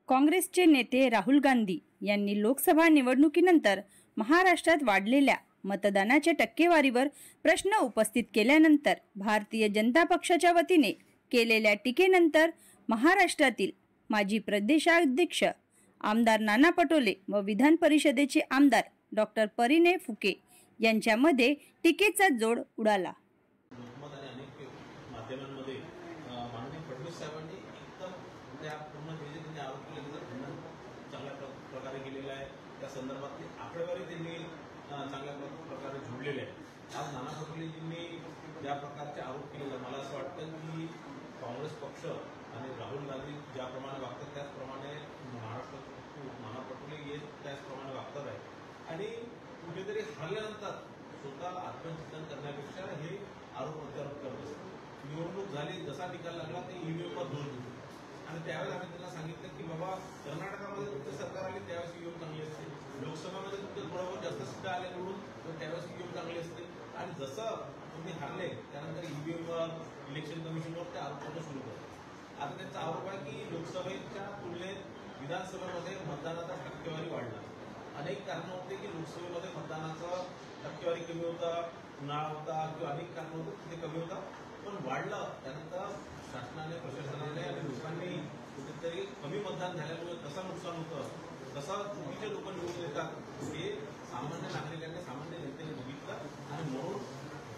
काँग्रेसचे नेते राहुल गांधी यांनी लोकसभा निवडणुकीनंतर महाराष्ट्रात वाढलेल्या मतदानाच्या टक्केवारीवर प्रश्न उपस्थित केल्यानंतर भारतीय जनता पक्षाच्या वतीने केलेल्या टीकेनंतर महाराष्ट्रातील माजी प्रदेशाध्यक्ष आमदार नाना पटोले व विधान परिषदेचे आमदार डॉक्टर परिणय फुके यांच्यामध्ये टीकेचा जोर उडाला। माध्यमांमध्ये माननीय फडणवीस साहेबांनी एकदम त्या पूर्ण जे त्यांनी आरोप केले त्याचं चांगल्या प्रकारे केलेलं आहे। त्या संदर्भातली आकडेवारी त्यांनी चांगल्या प्रकारे जोडलेले आहे। आज नाना पटोलेजींनी ज्या प्रकारचे आरोप केलेले मला असं वाटतं की काँग्रेस पक्ष आणि राहुल गांधी ज्याप्रमाणे वागतात त्याचप्रमाणे महाराष्ट्रात नाना पटोले हे त्याचप्रमाणे वागतात आहे आणि कुठेतरी हरल्यानंतर स्वतः आत्मचिंतन करण्यापेक्षा हे आरोप प्रत्यारोप करत असतात। निवडणूक झाली जसा निकाल लागला ते ईव्हीएमवर दोष देतो आणि त्यावेळेस आम्ही त्यांना सांगितलं की बाबा कर्नाटकामध्ये तुमचं सरकार आली त्यावेळेस ईव्हीएम चांगली असते, लोकसभेमध्ये तुमचं थोडं जास्त सीटा आल्या निवडून तर त्यावेळेस ईव्हीएम चांगली असते आणि जसं तुम्ही हरले त्यानंतर ईव्हीएमवर इलेक्शन कमिशनवर ते आरोप करणं सुरू करतात। आता त्यांचा आरोप आहे की लोकसभेच्या तुलनेत विधानसभेमध्ये मतदानाचा टक्केवारी वाढला। अनेक कारण होते की लोकसभेमध्ये मतदानाचा टक्केवारी कमी होता, उन्हाळा होता किंवा अनेक कारण होते तिथे कमी होता, पण वाढलं त्यानंतर शासनाने प्रशासनाने आणि लोकांनी कुठेतरी कमी मतदान झाल्यामुळे कसं नुकसान होतं कसं चुकीचे लोक निवडून येतात हे सामान्य नागरिकांनी सामान्य जनतेने बघितलं आणि म्हणून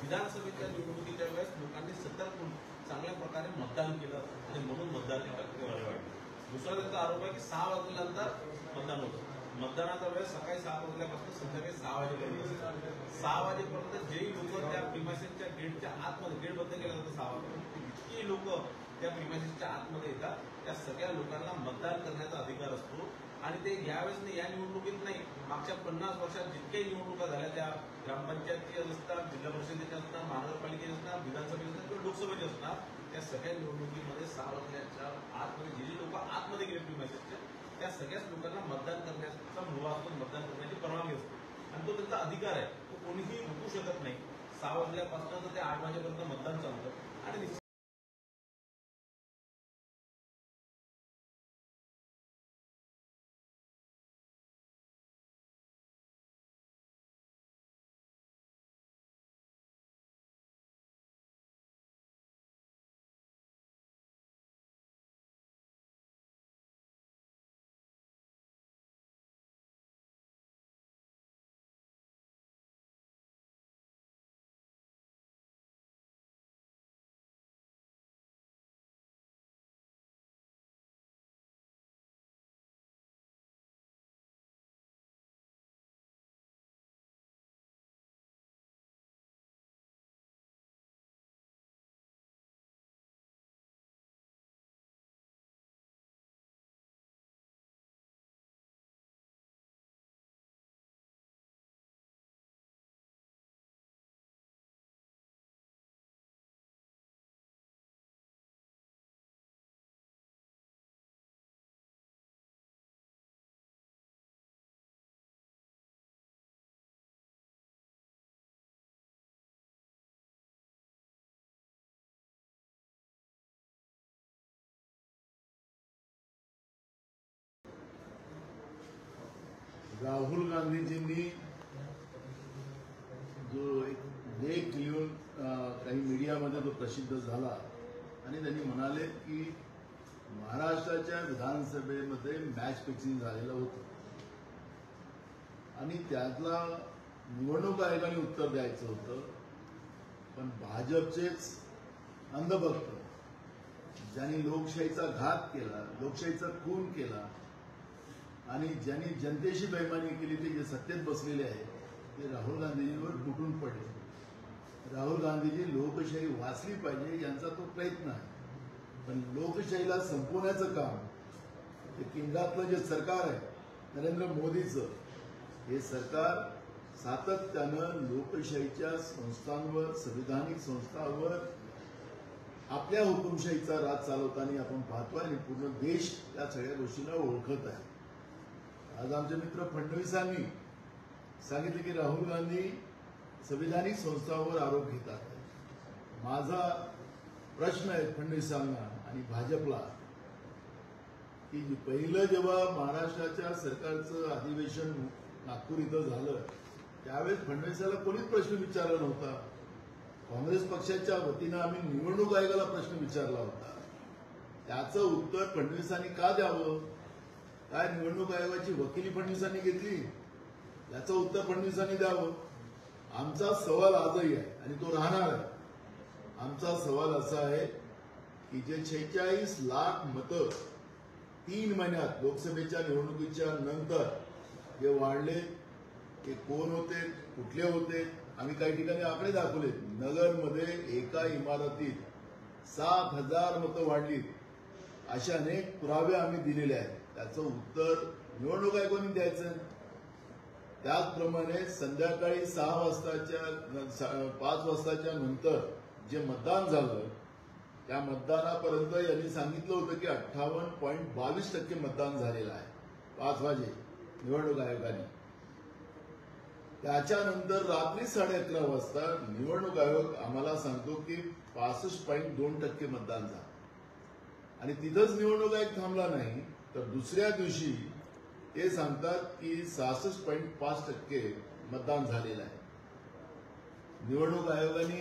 विधानसभेच्या निवडणुकीच्या वेळेस लोकांनी सतर्क होऊन चांगल्या प्रकारे मतदान केलं आणि म्हणून मतदानाची टक्केवारी वाढली। दुसरा त्यांचा आरोप आहे की 6 वाजल्यानंतर मतदान होतं। मतदानाचा वेळ सकाळी 7 वाजल्यापासून संध्याकाळी 6 वाजेपर्यंत 6 वाजेपर्यंत जेही लोक त्या प्रिमायसेसच्या गेटच्या आतमध्ये गेट बंद केलं जातं 6 वाजेपर्यंत इतकी लोक त्या प्रिमायसेसच्या आतमध्ये येतात त्या सगळ्या लोकांना मतदान करण्याचा अधिकार असतो आणि ते यावेळेस नाही या निवडणुकीत नाही मागच्या 50 वर्षात जितक्याही निवडणुका झाल्या त्या ग्रामपंचायतच्या असतात, जिल्हा परिषदेच्या असतात, महानगरपालिकेच्या असतात, विधानसभेच्या असतात किंवा लोकसभेच्या असतात त्या सगळ्या निवडणुकीमध्ये 6 वाजल्याच्या आतमध्ये जे लोक आतमध्ये गेले प्रिमायसेसच्या त्या सगळ्याच लोकांना मतदान करण्याचा मुभा असतो, मतदान करण्याची परवानगी असते आणि तो त्यांचा अधिकार आहे, तो कोणीही रोखू शकत नाही। 6 वाजल्यापासून तर ते 8 वाजेपर्यंत मतदान चालतं आणि राहुल गांधीजींनी जो एक लेख लिहून काही मीडियामध्ये तो प्रसिद्ध झाला आणि त्यांनी म्हणाले की महाराष्ट्राच्या विधानसभेमध्ये मॅच फिक्सिंग झालेलं होतं आणि त्यातला निवडणूक आयोगाने उत्तर द्यायचं होतं, पण भाजपचेच अंधभक्त ज्यांनी लोकशाहीचा घात केला, लोकशाहीचा खून केला आणि ज्यांनी जनतेशी बेईमानी केली ते जे सत्तेत बसलेले आहेत ते राहुल गांधीजींवर तुटून पडले। राहुल गांधीजी लोकशाही वाचली पाहिजे यांचा तो प्रयत्न आहे, पण लोकशाहीला संपवण्याचं काम हे केंद्रातलं जे सरकार आहे नरेंद्र मोदीचं हे सरकार सातत्यानं लोकशाहीच्या संस्थांवर संविधानिक संस्थांवर आपल्या हुकुमशाहीचा राज चालवताना आपण पाहतोय आणि पूर्ण देश त्या सगळ्या गोष्टींना ओळखत आहे। आज आमचे मित्र फडणवीसांनी सांगितले की राहुल गांधी संविधानिक संस्थांवर आरोप घेतात। माझा प्रश्न आहे फडणवीसांना आणि भाजपला की पहिलं जेव्हा महाराष्ट्राच्या सरकारचं अधिवेशन नागपूर इथं झालं त्यावेळेस फडणवीसाला कोणीच प्रश्न विचारला नव्हता. काँग्रेस पक्षाच्या वतीनं आम्ही निवडणूक आयोगाला प्रश्न विचारला होता. त्याचं उत्तर फडणवीसांनी का द्यावं? काय निवडणूक आयोगाची वकिली फडणवीसांनी घेतली? याचं उत्तर फडणवीसांनी द्यावं. आमचा सवाल आजही आहे आणि तो राहणार आहे. आमचा सवाल असा आहे की जे 46 लाख मतं 3 महिन्यात लोकसभेच्या निवडणुकीच्या नंतर जे वाढले ते कोण होते, कुठले होते, आम्ही काही ठिकाणी आकडे दाखवले. नगरमध्ये एका इमारतीत 7,000 मतं वाढली असे अनेक पुरावे आम्ही दिलेले आहेत. त्याचं उत्तर निवडणूक आयोगाने द्यायचं. त्याचप्रमाणे संध्याकाळी 5 वाजताच्या नंतर जे मतदान झालं त्या मतदानापर्यंत यांनी सांगितलं होतं की 58.22% मतदान झालेलं आहे 5 वाजे निवडणूक आयोगाने. त्याच्यानंतर रात्री 11:30 वाजता निवडणूक आयोग आम्हाला सांगतो की 65.2% मतदान झालं. आणि तिथंच निवडणूक आयोग थांबला नाही तर दुसऱ्या दिवशी ते सांगतात की 66.5% मतदान झालेलं आहे. निवडणूक आयोगाने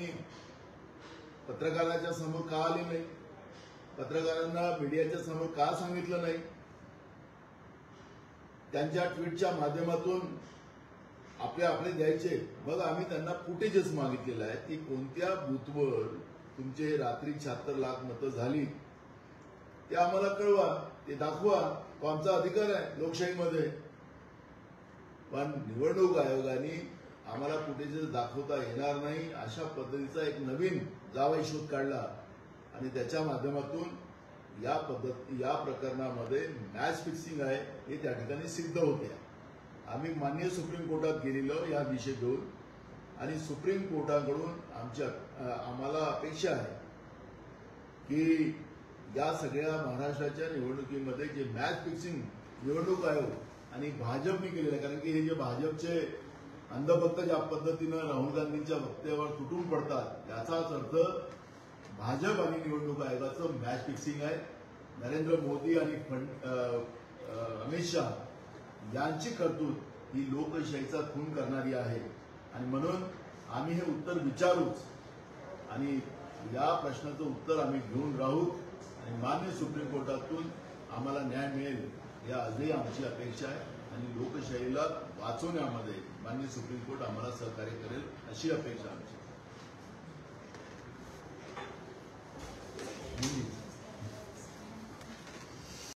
पत्रकाराच्या समोर का आले नाही? पत्रकारांना मीडियाच्या समोर का सांगितलं नाही? त्यांच्या ट्विटच्या माध्यमातून आपले द्यायचे. मग आम्ही त्यांना फुटेजच मागितलेलं आहे की कोणत्या बूथवर तुमचे रात्री 76 लाख मतं झाली ते आम्हाला कळवा, ते दाखवा. तो आमचा अधिकार आहे लोकशाहीमध्ये. पण निवडणूक आयोगाने आम्हाला फुटेजेस दाखवता येणार नाही अशा पद्धतीचा एक नवीन जावाई शोध काढला आणि त्याच्या माध्यमातून या प्रकरणामध्ये मॅच फिक्सिंग आहे हे त्या ठिकाणी सिद्ध होते. आम्ही माननीय सुप्रीम कोर्टात गेलेलो या विषय घेऊन आणि सुप्रीम कोर्टाकडून आम्हाला अपेक्षा आहे की या सगळ्या महाराष्ट्राच्या निवडणुकीमध्ये जे मॅच फिक्सिंग निवडणूक आयोग आणि भाजपने केलेलं आहे, कारण की हे जे भाजपचे अंधभक्त ज्या पद्धतीनं राहुल गांधींच्या वक्तव्यावर तुटून पडतात याचाच अर्थ भाजप आणि निवडणूक आयोगाचं मॅच फिक्सिंग आहे. नरेंद्र मोदी आणि अमित शहा यांची कर्तृत्व ही लोकशाहीचा खून करणारी आहे आणि म्हणून आम्ही हे उत्तर विचारूच आणि या प्रश्नाचं उत्तर आम्ही घेऊन राहू आणि माननीय सुप्रीम कोर्टातून आम्हाला न्याय मिळेल या आजही आमची अपेक्षा आहे आणि लोकशाहीला वाचवण्यामध्ये माननीय सुप्रीम कोर्ट आम्हाला सहकार्य करेल अशी अपेक्षा आमची.